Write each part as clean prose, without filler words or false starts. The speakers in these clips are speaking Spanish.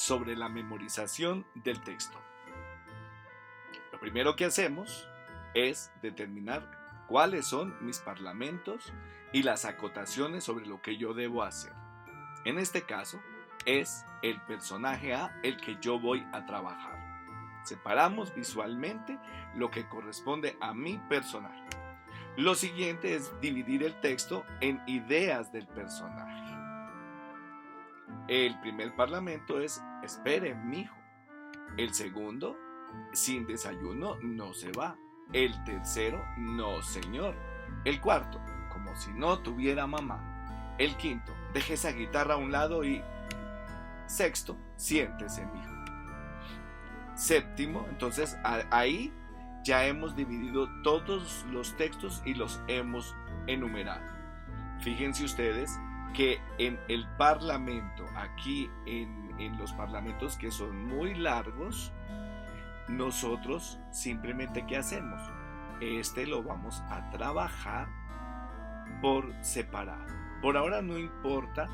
sobre la memorización del texto. Lo primero que hacemos es determinar cuáles son mis parlamentos y las acotaciones sobre lo que yo debo hacer. En este caso, es el personaje A el que yo voy a trabajar. Separamos visualmente lo que corresponde a mi personaje. Lo siguiente es dividir el texto en ideas del personaje. El primer parlamento es: espere, mijo. El segundo: sin desayuno no se va. El tercero: no, señor. El cuarto: como si no tuviera mamá. El quinto: deje esa guitarra a un lado y... Sexto: siéntese, mijo. Séptimo, entonces ahí ya hemos dividido todos los textos y los hemos enumerado. Fíjense ustedes que en el parlamento, aquí en los parlamentos que son muy largos, nosotros simplemente ¿qué hacemos? Este lo vamos a trabajar por separado. Por ahora no importa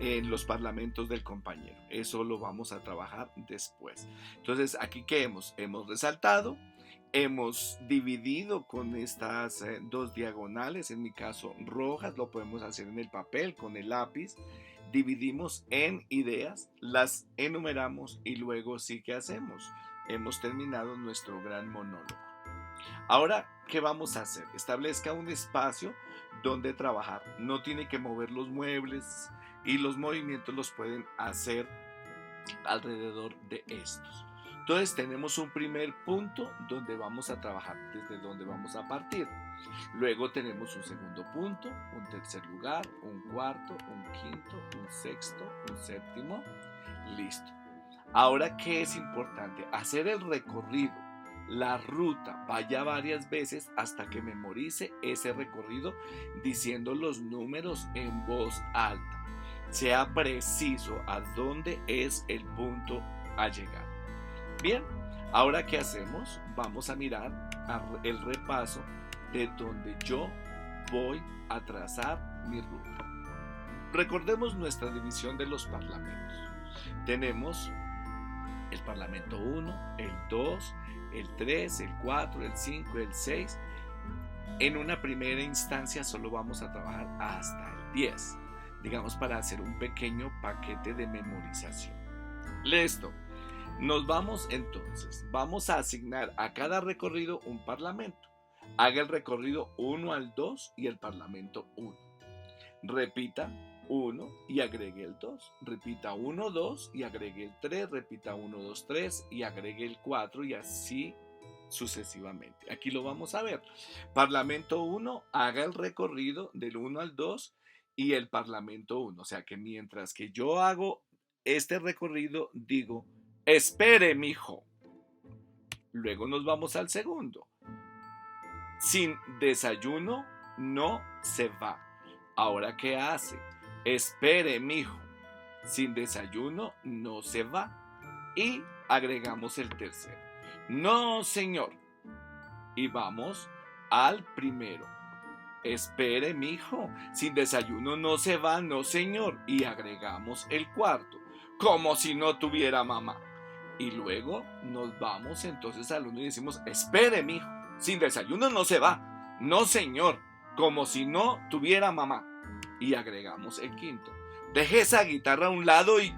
en los parlamentos del compañero, eso lo vamos a trabajar después. Entonces aquí ¿qué hemos resaltado? Hemos dividido con estas dos diagonales, en mi caso rojas, lo podemos hacer en el papel con el lápiz. Dividimos en ideas, las enumeramos y luego sí que hacemos. Hemos terminado nuestro gran monólogo. Ahora, ¿qué vamos a hacer? Establezca un espacio donde trabajar. No tiene que mover los muebles y los movimientos los pueden hacer alrededor de estos. Entonces tenemos un primer punto donde vamos a trabajar, desde donde vamos a partir. Luego tenemos un segundo punto, un tercer lugar, un cuarto, un quinto, un sexto, un séptimo. Listo. Ahora, ¿qué es importante? Hacer el recorrido, la ruta, vaya varias veces hasta que memorice ese recorrido diciendo los números en voz alta. Sea preciso a dónde es el punto a llegar. Bien, ahora ¿qué hacemos? Vamos a mirar el repaso de donde yo voy a trazar mi ruta. Recordemos nuestra división de los parlamentos. Tenemos el parlamento 1, el 2, el 3, el 4, el 5, el 6. En una primera instancia solo vamos a trabajar hasta el 10, digamos, para hacer un pequeño paquete de memorización. Listo. Nos vamos entonces, vamos a asignar a cada recorrido un parlamento. Haga el recorrido 1 al 2 y el parlamento 1. Repita 1 y agregue el 2. Repita 1, 2 y agregue el 3. Repita 1, 2, 3 y agregue el 4 y así sucesivamente. Aquí lo vamos a ver. Parlamento 1, haga el recorrido del 1 al 2 y el parlamento 1. O sea que mientras que yo hago este recorrido, digo: espere, mijo. Luego nos vamos al segundo. Sin desayuno no se va. Ahora, ¿qué hace? Espere, mijo. Sin desayuno no se va. Y agregamos el tercero. No, señor. Y vamos al primero. Espere, mijo. Sin desayuno no se va, no, señor. Y agregamos el cuarto. Como si no tuviera mamá. Y luego nos vamos entonces al 1 y decimos: espere, mijo, sin desayuno no se va. No, señor, como si no tuviera mamá. Y agregamos el quinto. Deje esa guitarra a un lado y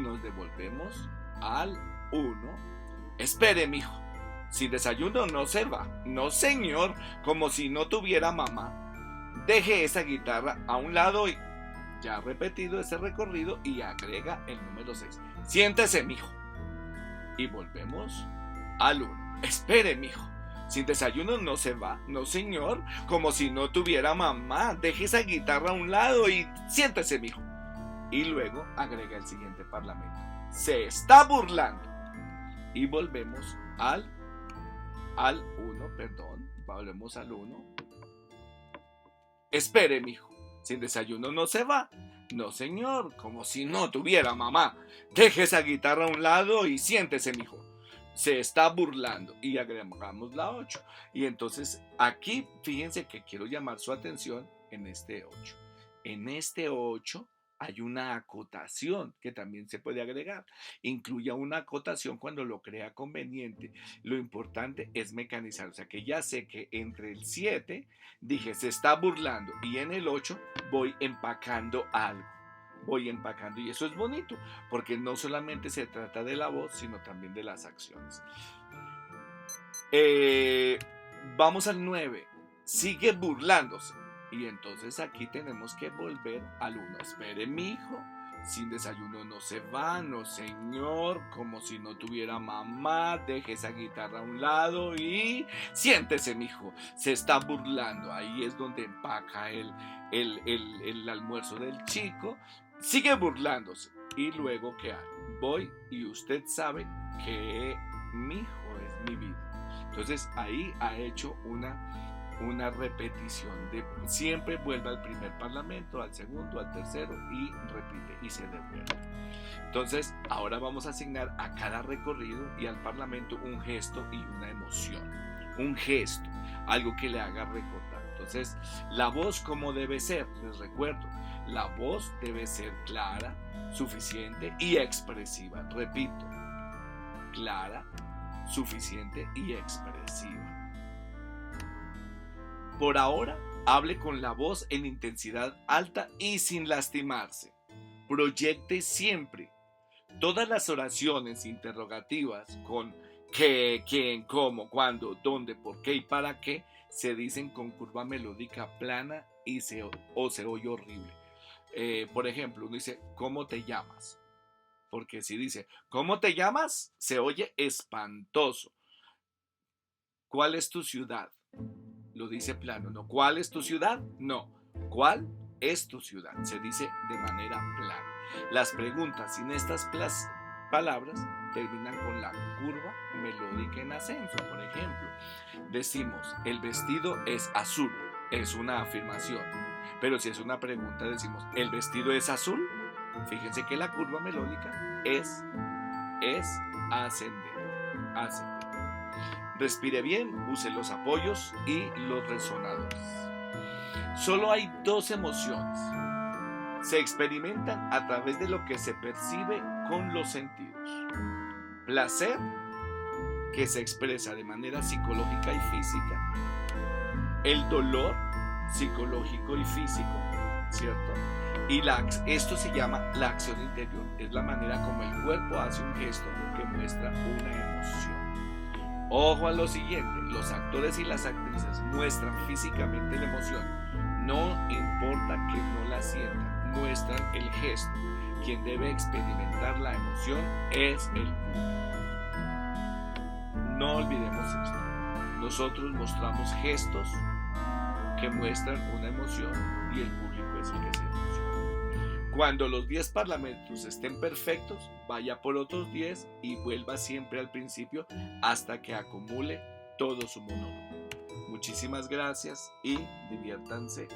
nos devolvemos al 1. Espere, mijo, sin desayuno no se va. No, señor, como si no tuviera mamá. Deje esa guitarra a un lado y... Ya ha repetido ese recorrido y agrega el número 6. Siéntese, mijo. Y volvemos al 1. Espere, mijo. Sin desayuno no se va. No, señor. Como si no tuviera mamá. Deje esa guitarra a un lado y siéntese, mijo. Y luego agrega el siguiente parlamento. Se está burlando. Y volvemos al 1, perdón. Volvemos al 1. Espere, mijo. Sin desayuno no se va. No, señor, como si no tuviera mamá. Deje esa guitarra a un lado y siéntese, mijo. Se está burlando. Y agregamos la 8. Y entonces aquí, fíjense que quiero llamar su atención en este 8. En este 8 hay una acotación que también se puede agregar. Incluya una acotación cuando lo crea conveniente. Lo importante es mecanizar. O sea que ya sé que entre el 7 dije se está burlando y en el 8 voy empacando algo. Voy empacando y eso es bonito porque no solamente se trata de la voz sino también de las acciones. Vamos al 9. Sigue burlándose. Y entonces aquí tenemos que volver al 1. Espere, mi hijo. Sin desayuno no se va, no señor. Como si no tuviera mamá. Deje esa guitarra a un lado y siéntese, mijo. Se está burlando. Ahí es donde empaca el almuerzo del chico. Sigue burlándose. Y luego, ¿qué hago? Voy y usted sabe que mi hijo es mi vida. Entonces ahí ha hecho una repetición de siempre vuelve al primer parlamento, al segundo, al tercero y repite y se devuelve. Entonces ahora vamos a asignar a cada recorrido y al parlamento un gesto y una emoción. Un gesto, algo que le haga recordar. Entonces la voz, ¿cómo debe ser? Les recuerdo, la voz debe ser clara, suficiente y expresiva. Repito, clara, suficiente y expresiva. Por ahora, hable con la voz en intensidad alta y sin lastimarse. Proyecte siempre todas las oraciones interrogativas con qué, quién, cómo, cuándo, dónde, por qué y para qué se dicen con curva melódica plana y se oye horrible. Por ejemplo, uno dice, ¿cómo te llamas? Porque si dice, ¿cómo te llamas? Se oye espantoso. ¿Cuál es tu ciudad? Lo dice plano, ¿no? ¿Cuál es tu ciudad? No. ¿Cuál es tu ciudad? Se dice de manera plana. Las preguntas sin estas palabras terminan con la curva melódica en ascenso. Por ejemplo, decimos, el vestido es azul. Es una afirmación. Pero si es una pregunta, decimos, ¿el vestido es azul? Fíjense que la curva melódica es ascendente. Respire bien, use los apoyos y los resonadores. Solo hay dos emociones. Se experimentan a través de lo que se percibe con los sentidos. Placer, que se expresa de manera psicológica y física. El dolor, psicológico y físico, ¿cierto? Y esto se llama la acción interior. Es la manera como el cuerpo hace un gesto que muestra una emoción. Ojo a lo siguiente, los actores y las actrices muestran físicamente la emoción. No importa que no la sientan, muestran el gesto. Quien debe experimentar la emoción es el público. No olvidemos esto. Nosotros mostramos gestos que muestran una emoción y el público es el que se emociona. Cuando los 10 parlamentos estén perfectos, vaya por otros 10 y vuelva siempre al principio hasta que acumule todo su monólogo. Muchísimas gracias y diviértanse